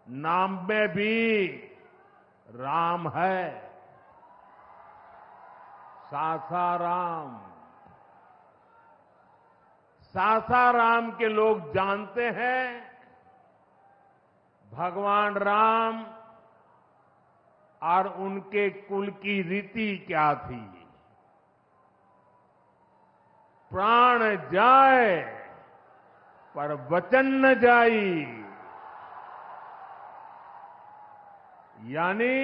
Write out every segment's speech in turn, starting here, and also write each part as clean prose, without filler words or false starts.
नाम में भी राम है। सासाराम। सासाराम के लोग जानते हैं भगवान राम और उनके कुल की रीति क्या थी। प्राण जाए पर वचन न जाई, यानी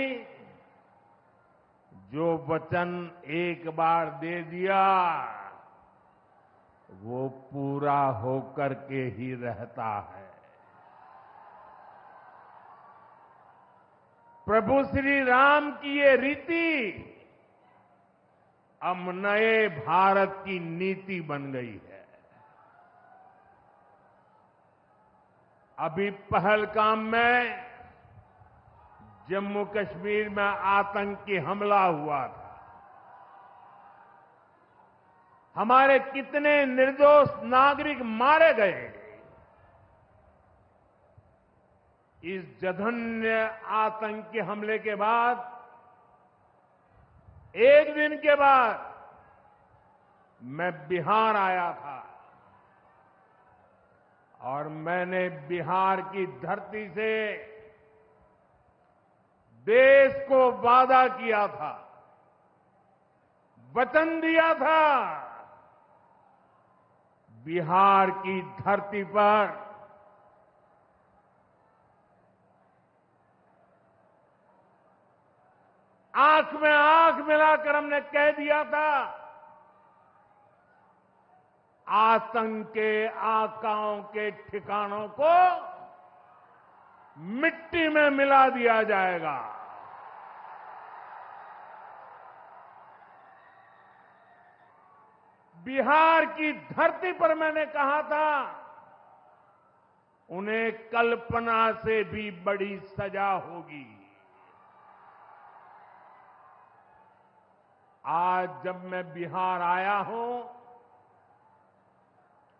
जो वचन एक बार दे दिया वो पूरा होकर के ही रहता है। प्रभु श्री राम की ये रीति अब नए भारत की नीति बन गई है। अभी पहलगाम में जम्मू कश्मीर में आतंकी हमला हुआ था। हमारे कितने निर्दोष नागरिक मारे गए। इस जघन्य आतंकी हमले के बाद एक दिन के बाद मैं बिहार आया था और मैंने बिहार की धरती से देश को वादा किया था, वचन दिया था, बिहार की धरती पर आंख में आंख मिलाकर हमने कह दिया था, आतंक के आकाओं के ठिकानों को मिट्टी में मिला दिया जाएगा। बिहार की धरती पर मैंने कहा था, उन्हें कल्पना से भी बड़ी सजा होगी। आज जब मैं बिहार आया हूं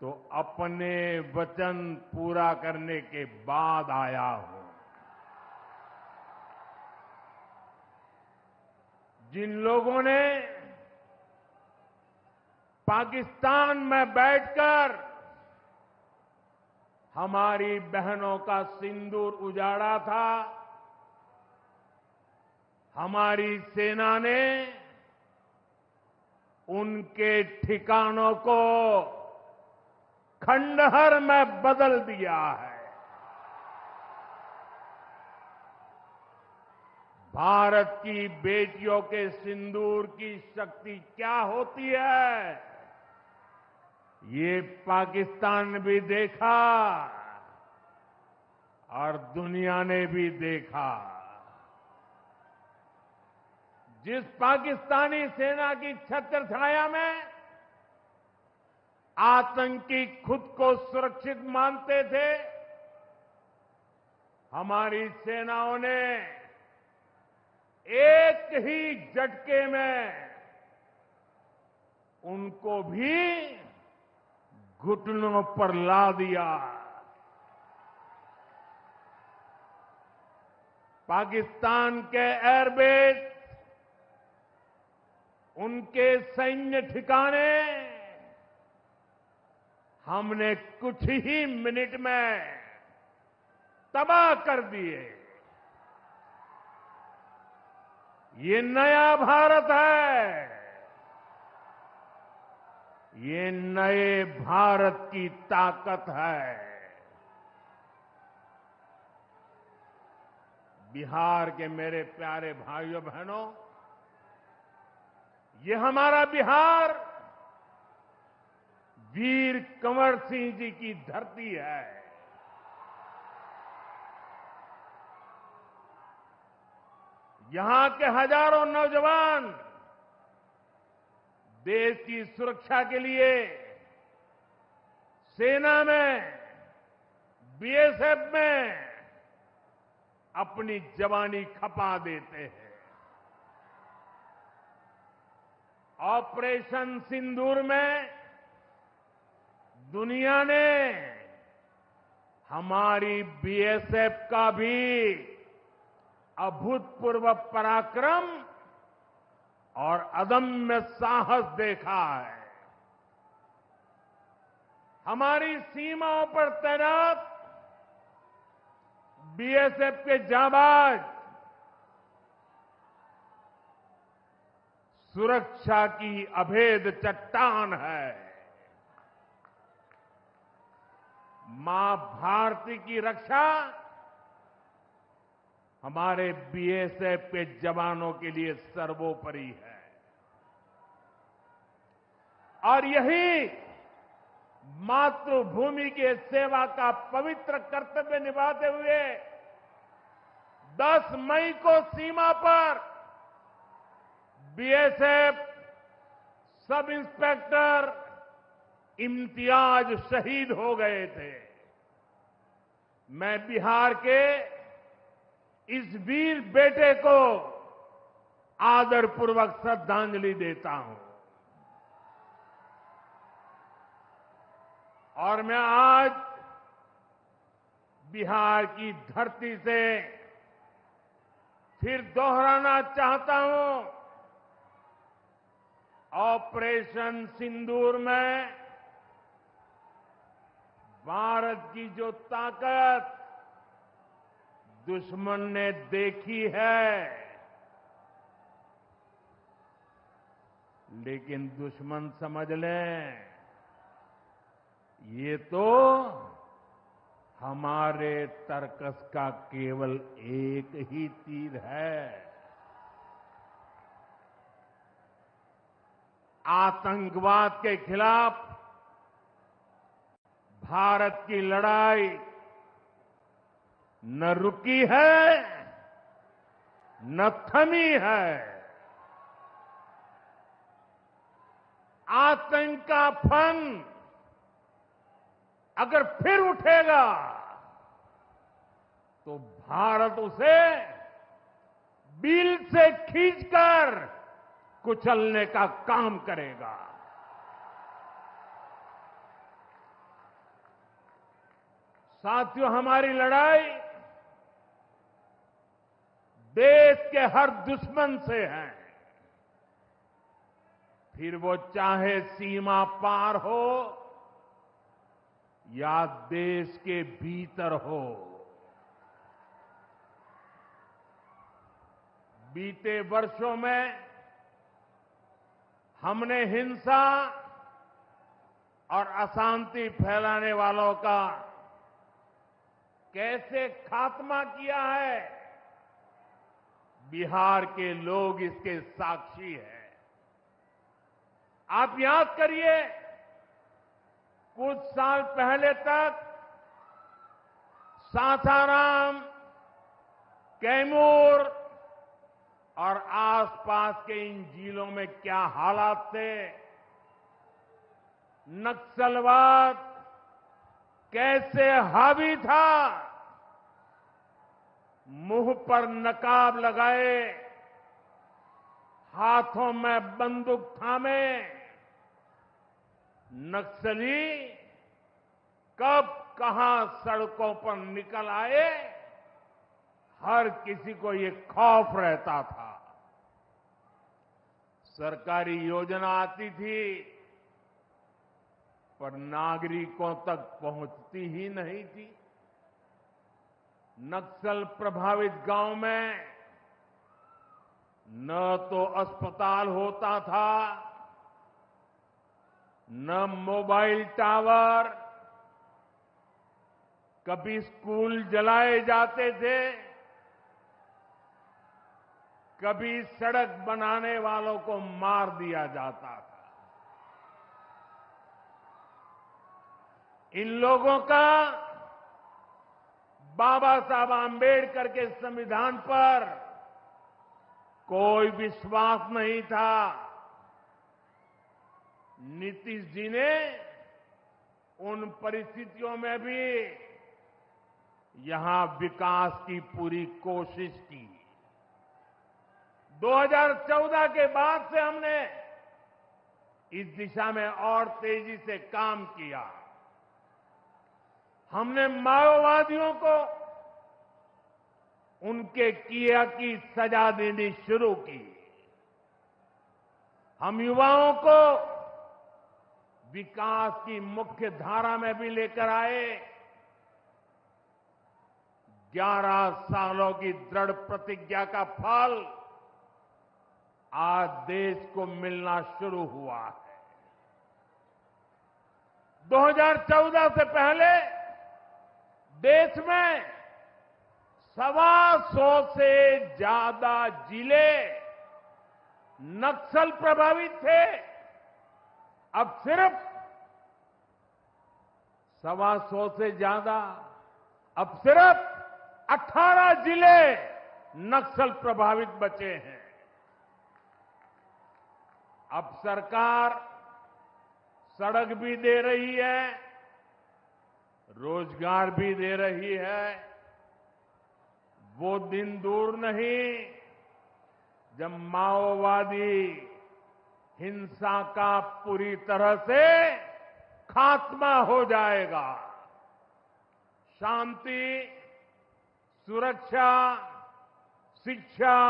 तो अपने वचन पूरा करने के बाद आया हूं। जिन लोगों ने पाकिस्तान में बैठकर हमारी बहनों का सिंदूर उजाड़ा था, हमारी सेना ने उनके ठिकानों को खंडहर में बदल दिया है। भारत की बेटियों के सिंदूर की शक्ति क्या होती है, ये पाकिस्तान ने भी देखा और दुनिया ने भी देखा। जिस पाकिस्तानी सेना की छत्र छाया में आतंकी खुद को सुरक्षित मानते थे, हमारी सेनाओं ने एक ही झटके में उनको भी घुटनों पर ला दिया। पाकिस्तान के एयरबेस, उनके सैन्य ठिकाने हमने कुछ ही मिनट में तबाह कर दिए। ये नया भारत है, ये नए भारत की ताकत है। बिहार के मेरे प्यारे भाइयों बहनों, ये हमारा बिहार वीर कंवर सिंह जी की धरती है। यहां के हजारों नौजवान देश की सुरक्षा के लिए सेना में, बीएसएफ में अपनी जवानी खपा देते हैं। ऑपरेशन सिंदूर में दुनिया ने हमारी बीएसएफ का भी अभूतपूर्व पराक्रम और अदम्य साहस देखा है। हमारी सीमाओं पर तैनात बीएसएफ के जाबाज सुरक्षा की अभेद चट्टान है। मां भारती की रक्षा हमारे बीएसएफ के जवानों के लिए सर्वोपरि है और यही मातृभूमि के सेवा का पवित्र कर्तव्य निभाते हुए 10 मई को सीमा पर बीएसएफ सब इंस्पेक्टर इम्तियाज शहीद हो गए थे। मैं बिहार के इस वीर बेटे को आदरपूर्वक श्रद्धांजलि देता हूं और मैं आज बिहार की धरती से फिर दोहराना चाहता हूं, ऑपरेशन सिंदूर में भारत की जो ताकत दुश्मन ने देखी है, लेकिन दुश्मन समझ लें ये तो हमारे तर्कस का केवल एक ही तीर है। आतंकवाद के खिलाफ भारत की लड़ाई न रुकी है न थमी है। आतंक का फन अगर फिर उठेगा तो भारत उसे बिल से खींचकर कुचलने का काम करेगा। साथियों, हमारी लड़ाई देश के हर दुश्मन से है, फिर वो चाहे सीमा पार हो या देश के भीतर हो। बीते वर्षों में हमने हिंसा और अशांति फैलाने वालों का कैसे खात्मा किया है, बिहार के लोग इसके साक्षी हैं। आप याद करिए, कुछ साल पहले तक सासाराम, कैमूर और आसपास के इन जिलों में क्या हालात थे, नक्सलवाद कैसे हावी था, मुंह पर नकाब लगाए, हाथों में बंदूक थामे नक्सली कब कहां सड़कों पर निकल आए, हर किसी को ये खौफ रहता था। सरकारी योजना आती थी पर नागरिकों तक पहुंचती ही नहीं थी। नक्सल प्रभावित गांव में न तो अस्पताल होता था, न मोबाइल टावर, कभी स्कूल जलाए जाते थे, कभी सड़क बनाने वालों को मार दिया जाता था। इन लोगों का बाबा साहब आंबेडकर के संविधान पर कोई विश्वास नहीं था। नीतीश जी ने उन परिस्थितियों में भी यहां विकास की पूरी कोशिश की। 2014 के बाद से हमने इस दिशा में और तेजी से काम किया। हमने माओवादियों को उनके किया की सजा देनी शुरू की। हम युवाओं को विकास की मुख्य धारा में भी लेकर आए। 11 सालों की दृढ़ प्रतिज्ञा का फल आज देश को मिलना शुरू हुआ है। 2014 से पहले देश में 125 से ज्यादा जिले नक्सल प्रभावित थे। अब सिर्फ 125 से ज्यादा, अब सिर्फ 18 जिले नक्सल प्रभावित बचे हैं। अब सरकार सड़क भी दे रही है, रोजगार भी दे रही है। वो दिन दूर नहीं जब माओवादी हिंसा का पूरी तरह से खात्मा हो जाएगा। शांति, सुरक्षा, शिक्षा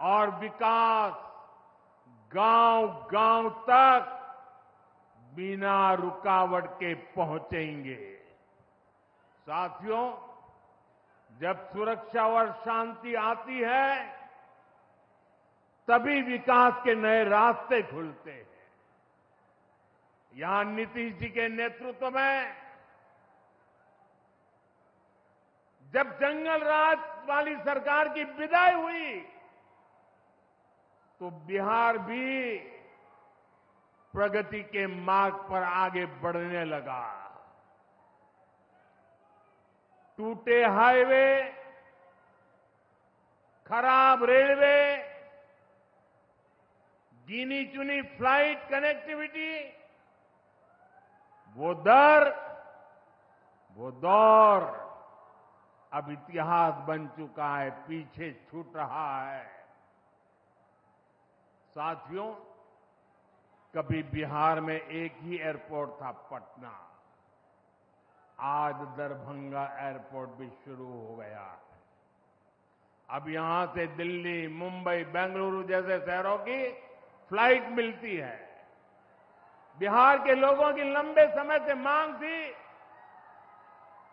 और विकास गांव-गांव तक बिना रुकावट के पहुंचेंगे। साथियों, जब सुरक्षा और शांति आती है तभी विकास के नए रास्ते खुलते हैं। यहां नीतीश जी के नेतृत्व में जब जंगल राज वाली सरकार की विदाई हुई तो बिहार भी प्रगति के मार्ग पर आगे बढ़ने लगा। टूटे हाईवे, खराब रेलवे, गिनी चुनी फ्लाइट कनेक्टिविटी, वो दौर अब इतिहास बन चुका है, पीछे छूट रहा है। साथियों, कभी बिहार में एक ही एयरपोर्ट था, पटना। आज दरभंगा एयरपोर्ट भी शुरू हो गया है। अब यहां से दिल्ली, मुंबई, बेंगलुरु जैसे शहरों की फ्लाइट मिलती है। बिहार के लोगों की लंबे समय से मांग थी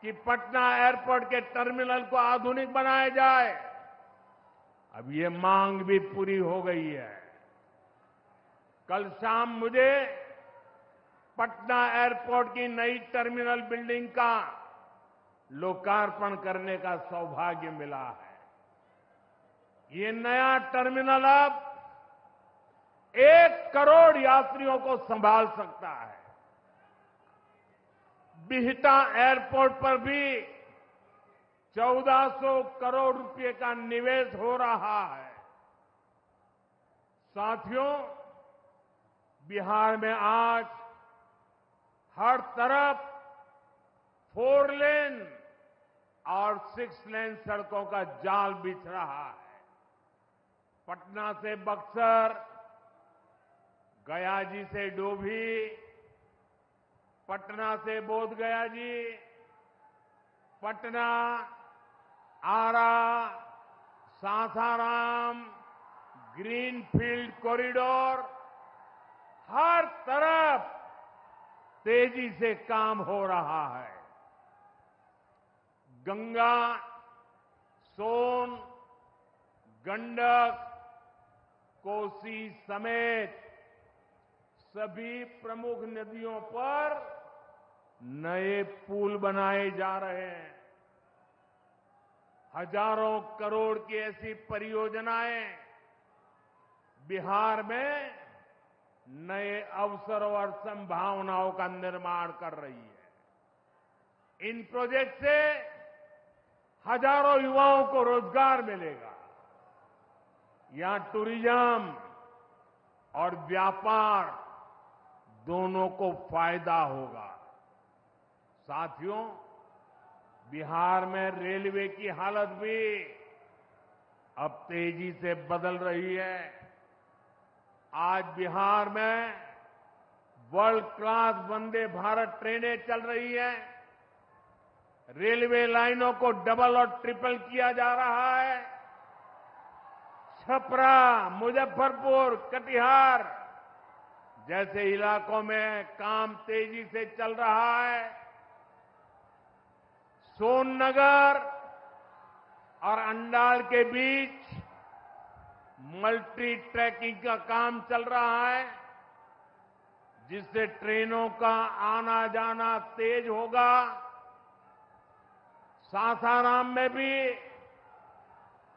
कि पटना एयरपोर्ट के टर्मिनल को आधुनिक बनाया जाए। अब ये मांग भी पूरी हो गई है। कल शाम मुझे पटना एयरपोर्ट की नई टर्मिनल बिल्डिंग का लोकार्पण करने का सौभाग्य मिला है। ये नया टर्मिनल अब 1 करोड़ यात्रियों को संभाल सकता है। बिहटा एयरपोर्ट पर भी 1400 करोड़ रुपए का निवेश हो रहा है। साथियों, बिहार में आज हर तरफ 4 लेन और 6 लेन सड़कों का जाल बिछ रहा है। पटना से बक्सर, गया जी से डोभी, पटना से बोधगया जी, पटना, आरा, सासाराम, ग्रीनफील्ड कॉरिडोर, हर तरफ तेजी से काम हो रहा है। गंगा, सोन, गंडक, कोसी समेत सभी प्रमुख नदियों पर नए पुल बनाए जा रहे हैं। हजारों करोड़ की ऐसी परियोजनाएं बिहार में नए अवसरों और संभावनाओं का निर्माण कर रही है। इन प्रोजेक्ट से हजारों युवाओं को रोजगार मिलेगा। यहां टूरिज्म और व्यापार दोनों को फायदा होगा। साथियों, बिहार में रेलवे की हालत भी अब तेजी से बदल रही है। आज बिहार में वर्ल्ड क्लास वंदे भारत ट्रेनें चल रही हैं। रेलवे लाइनों को डबल और ट्रिपल किया जा रहा है। छपरा, मुजफ्फरपुर, कटिहार जैसे इलाकों में काम तेजी से चल रहा है। सोननगर और अंडाल के बीच मल्टी ट्रैकिंग का काम चल रहा है, जिससे ट्रेनों का आना जाना तेज होगा। सासाराम में भी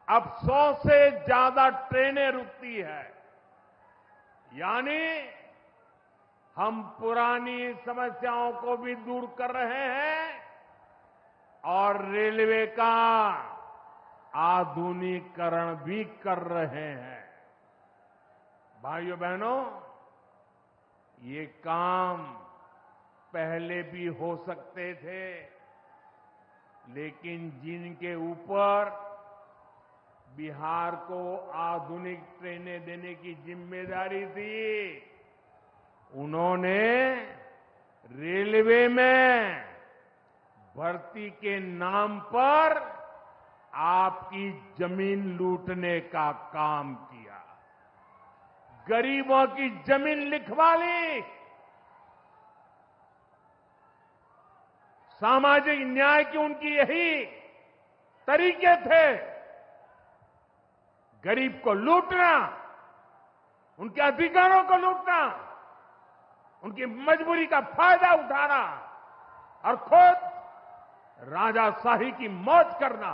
अब 100 से ज्यादा ट्रेनें रुकती है। यानी हम पुरानी समस्याओं को भी दूर कर रहे हैं और रेलवे का आधुनिकीकरण भी कर रहे हैं। भाइयों बहनों, ये काम पहले भी हो सकते थे, लेकिन जिनके ऊपर बिहार को आधुनिक ट्रेनें देने की जिम्मेदारी थी, उन्होंने रेलवे में भर्ती के नाम पर आपकी जमीन लूटने का काम किया, गरीबों की जमीन लिखवा ली। सामाजिक न्याय की उनकी यही तरीके थे, गरीब को लूटना, उनके अधिकारों को लूटना, उनकी मजबूरी का फायदा उठाना और खुद राजाशाही की मौज करना।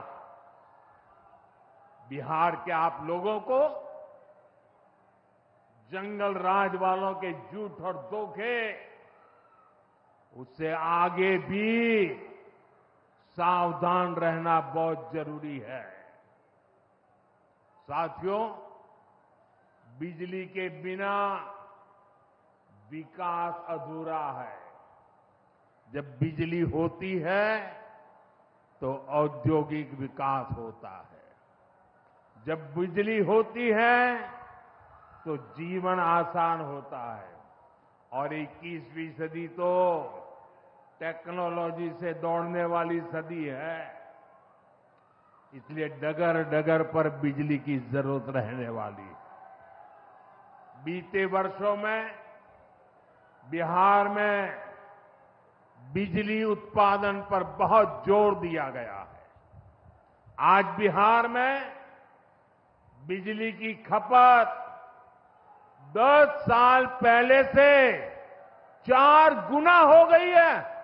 बिहार के आप लोगों को जंगल राज वालों के झूठ और धोखे, उससे आगे भी सावधान रहना बहुत जरूरी है। साथियों, बिजली के बिना विकास अधूरा है। जब बिजली होती है तो औद्योगिक विकास होता है। जब बिजली होती है तो जीवन आसान होता है। और 21वीं सदी तो टेक्नोलॉजी से दौड़ने वाली सदी है, इसलिए डगर डगर पर बिजली की जरूरत रहने वाली है। बीते वर्षों में बिहार में बिजली उत्पादन पर बहुत जोर दिया गया है। आज बिहार में बिजली की खपत 10 साल पहले से 4 गुना हो गई है।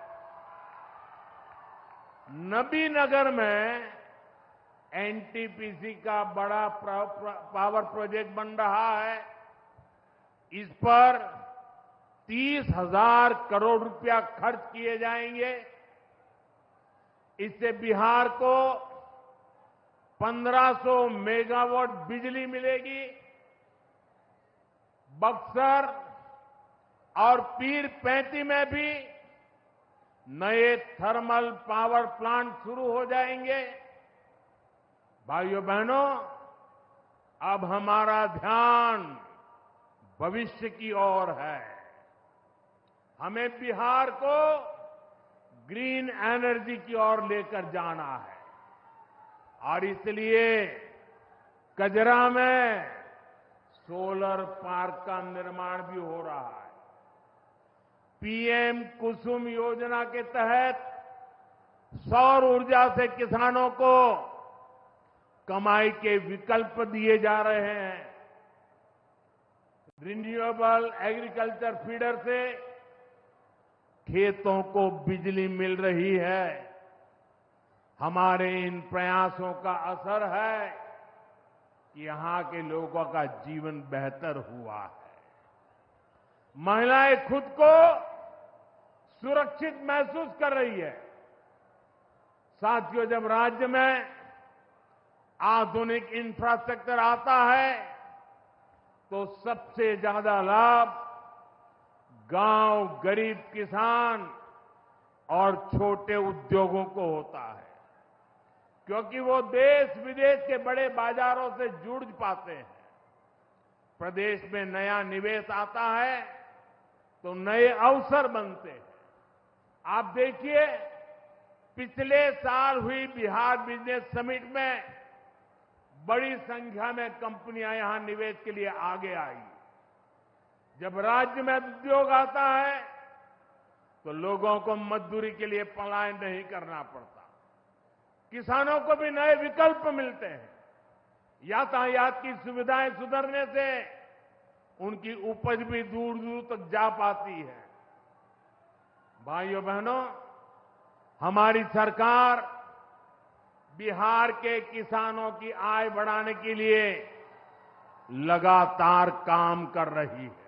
नबीनगर में एनटीपीसी का बड़ा पावर प्रोजेक्ट बन रहा है। इस पर 30,000 करोड़ रुपया खर्च किए जाएंगे। इससे बिहार को 1500 मेगावाट बिजली मिलेगी। बक्सर और पीर पैंती में भी नए थर्मल पावर प्लांट शुरू हो जाएंगे। भाइयों बहनों, अब हमारा ध्यान भविष्य की ओर है। हमें बिहार को ग्रीन एनर्जी की ओर लेकर जाना है और इसलिए कजरा में सोलर पार्क का निर्माण भी हो रहा है। पीएम कुसुम योजना के तहत सौर ऊर्जा से किसानों को कमाई के विकल्प दिए जा रहे हैं। रिन्यूएबल एग्रीकल्चर फीडर से खेतों को बिजली मिल रही है। हमारे इन प्रयासों का असर है कि यहां के लोगों का जीवन बेहतर हुआ है। महिलाएं खुद को सुरक्षित महसूस कर रही है। साथियों, जब राज्य में आधुनिक इंफ्रास्ट्रक्चर आता है तो सबसे ज्यादा लाभ गांव, गरीब किसान और छोटे उद्योगों को होता है, क्योंकि वो देश विदेश के बड़े बाजारों से जुड़ पाते हैं। प्रदेश में नया निवेश आता है तो नए अवसर बनते हैं। आप देखिए, पिछले साल हुई बिहार बिजनेस समिट में बड़ी संख्या में कंपनियां यहां निवेश के लिए आगे आई। जब राज्य में उद्योग आता है तो लोगों को मजदूरी के लिए पलायन नहीं करना पड़ता, किसानों को भी नए विकल्प मिलते हैं, यातायात की सुविधाएं सुधरने से उनकी उपज भी दूर दूर तक जा पाती है। भाइयों बहनों, हमारी सरकार बिहार के किसानों की आय बढ़ाने के लिए लगातार काम कर रही है।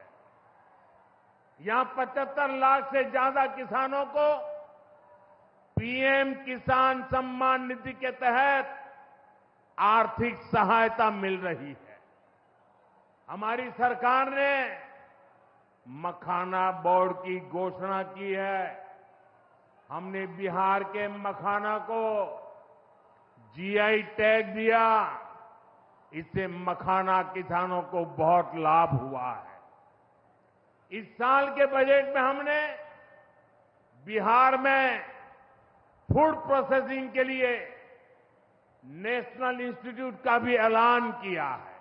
यहां 75 लाख से ज्यादा किसानों को पीएम किसान सम्मान निधि के तहत आर्थिक सहायता मिल रही है। हमारी सरकार ने मखाना बोर्ड की घोषणा की है। हमने बिहार के मखाना को जीआई टैग दिया। इससे मखाना किसानों को बहुत लाभ हुआ है। इस साल के बजट में हमने बिहार में फूड प्रोसेसिंग के लिए नेशनल इंस्टीट्यूट का भी ऐलान किया है।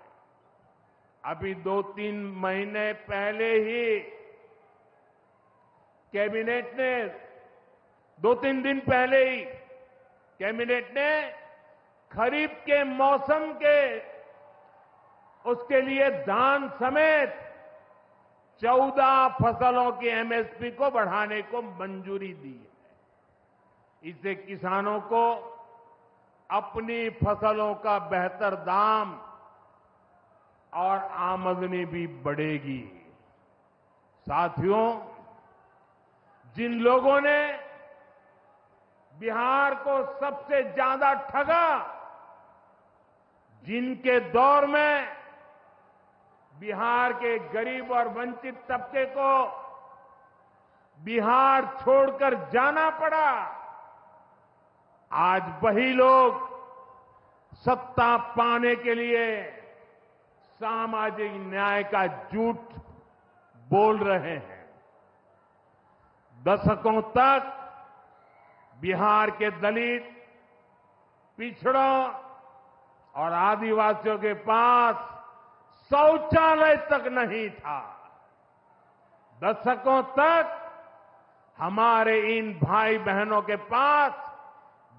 अभी 2-3 महीने पहले ही कैबिनेट ने 2-3 दिन पहले ही कैबिनेट ने खरीफ के मौसम के उसके लिए धान समेत 14 फसलों की एमएसपी को बढ़ाने को मंजूरी दी है। इससे किसानों को अपनी फसलों का बेहतर दाम और आमदनी भी बढ़ेगी। साथियों, जिन लोगों ने बिहार को सबसे ज्यादा ठगा, जिनके दौर में बिहार के गरीब और वंचित तबके को बिहार छोड़कर जाना पड़ा, आज वही लोग सत्ता पाने के लिए सामाजिक न्याय का झूठ बोल रहे हैं। दशकों तक बिहार के दलित, पिछड़ों और आदिवासियों के पास शौचालय तक नहीं था। दशकों तक हमारे इन भाई बहनों के पास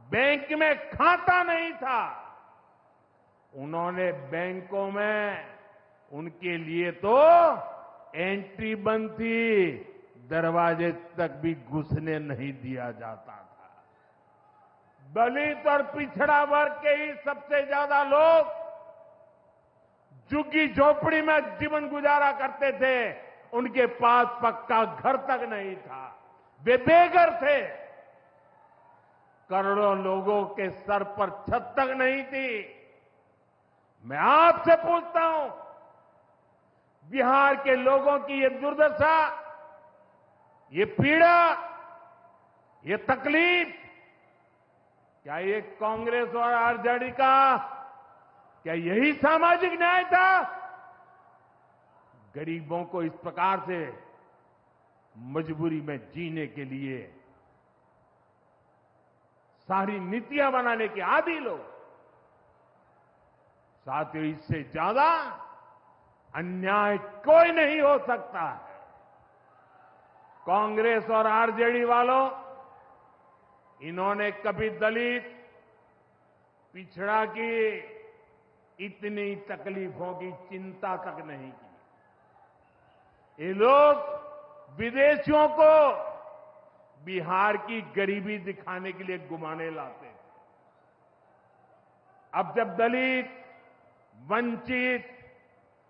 बैंक में खाता नहीं था। उन्होंने बैंकों में उनके लिए तो एंट्री बंद थी, दरवाजे तक भी घुसने नहीं दिया जाता था। दलित और पिछड़ा वर्ग के ही सबसे ज्यादा लोग झुग्गी झोपड़ी में जीवन गुजारा करते थे। उनके पास पक्का घर तक नहीं था, वे बेघर थे। करोड़ों लोगों के सर पर छत तक नहीं थी। मैं आपसे पूछता हूं, बिहार के लोगों की ये दुर्दशा, ये पीड़ा, ये तकलीफ, क्या ये कांग्रेस और आरजेडी का, क्या यही सामाजिक न्याय था? गरीबों को इस प्रकार से मजबूरी में जीने के लिए सारी नीतियां बनाने के आदी लोग। साथियों, इससे ज्यादा अन्याय कोई नहीं हो सकता है। कांग्रेस और आरजेडी वालों, इन्होंने कभी दलित, पिछड़ा की इतनी तकलीफों की चिंता तक नहीं की। ये लोग विदेशियों को बिहार की गरीबी दिखाने के लिए घुमाने लाते हैं। अब जब दलित, वंचित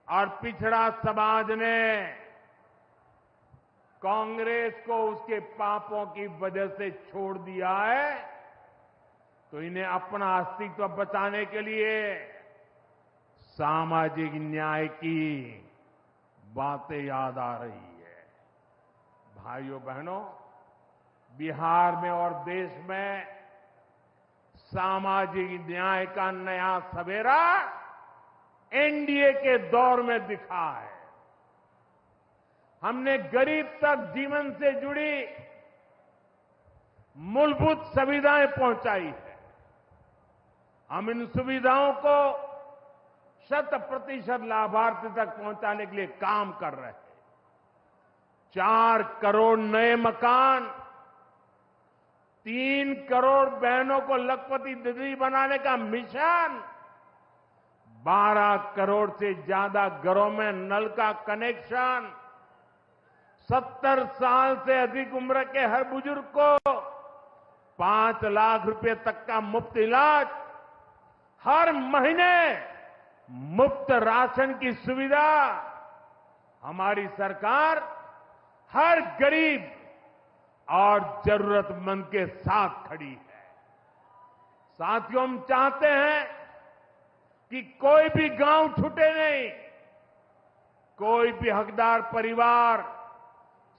और पिछड़ा समाज ने कांग्रेस को उसके पापों की वजह से छोड़ दिया है, तो इन्हें अपना अस्तित्व बचाने के लिए सामाजिक न्याय की बातें याद आ रही है। भाइयों बहनों, बिहार में और देश में सामाजिक न्याय का नया सवेरा एनडीए के दौर में दिखा है। हमने गरीब तक जीवन से जुड़ी मूलभूत सुविधाएं पहुंचाई है। हम इन सुविधाओं को 100% लाभार्थी तक पहुंचाने के लिए काम कर रहे हैं। 4 करोड़ नए मकान, 3 करोड़ बहनों को लखपति दीदी बनाने का मिशन, 12 करोड़ से ज्यादा घरों में नल का कनेक्शन, 70 साल से अधिक उम्र के हर बुजुर्ग को 5 लाख रुपए तक का मुफ्त इलाज, हर महीने मुफ्त राशन की सुविधा। हमारी सरकार हर गरीब और जरूरतमंद के साथ खड़ी है। साथियों, हम चाहते हैं कि कोई भी गांव छूटे नहीं, कोई भी हकदार परिवार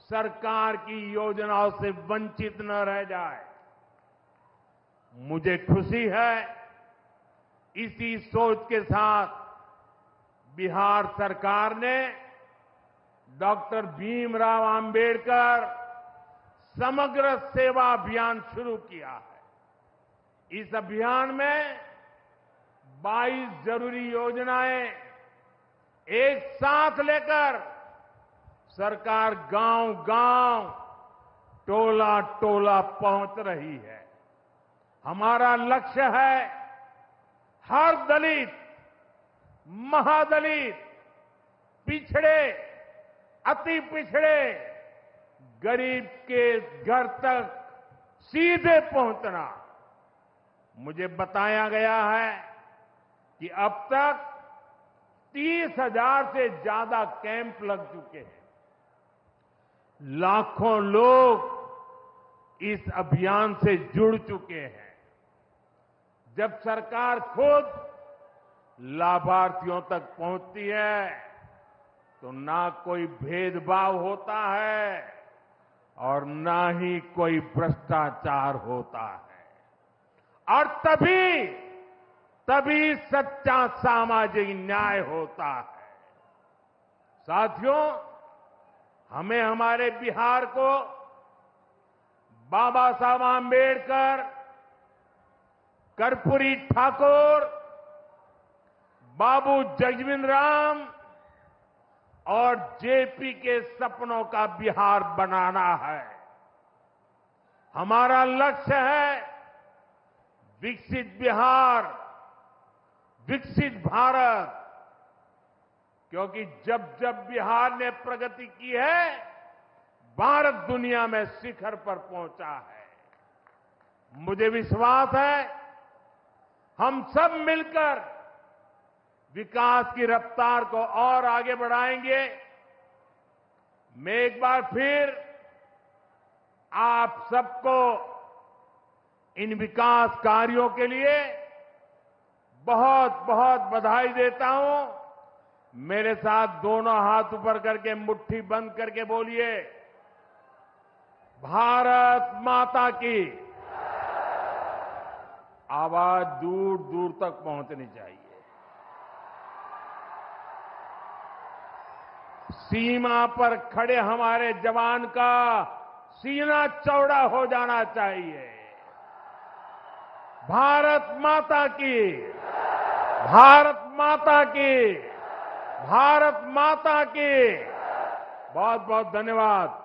सरकार की योजनाओं से वंचित न रह जाए। मुझे खुशी है, इसी सोच के साथ बिहार सरकार ने डॉक्टर भीमराव अंबेडकर समग्र सेवा अभियान शुरू किया है। इस अभियान में 22 जरूरी योजनाएं एक साथ लेकर सरकार गांव-गांव, टोला-टोला पहुंच रही है। हमारा लक्ष्य है हर दलित, महादलित, पिछड़े, अति पिछड़े, गरीब के घर तक सीधे पहुंचना। मुझे बताया गया है कि अब तक 30,000 से ज्यादा कैंप लग चुके हैं। लाखों लोग इस अभियान से जुड़ चुके हैं। जब सरकार खुद लाभार्थियों तक पहुंचती है तो ना कोई भेदभाव होता है और ना ही कोई भ्रष्टाचार होता है, और तभी सच्चा सामाजिक न्याय होता है। साथियों, हमें हमारे बिहार को बाबा साहब आंबेडकर, कर्पूरी ठाकुर, बाबू जगजीवन राम और जेपी के सपनों का बिहार बनाना है। हमारा लक्ष्य है विकसित बिहार, विकसित भारत, क्योंकि जब जब बिहार ने प्रगति की है, भारत दुनिया में शिखर पर पहुंचा है। मुझे विश्वास है हम सब मिलकर विकास की रफ्तार को और आगे बढ़ाएंगे। मैं एक बार फिर आप सबको इन विकास कार्यों के लिए बहुत बहुत बधाई देता हूं। मेरे साथ दोनों हाथ ऊपर करके मुट्ठी बंद करके बोलिए, भारत माता की। आवाज दूर दूर तक पहुंचनी चाहिए। सीमा पर खड़े हमारे जवान का सीना चौड़ा हो जाना चाहिए। भारत माता की, भारत माता की, भारत माता की। बहुत बहुत धन्यवाद।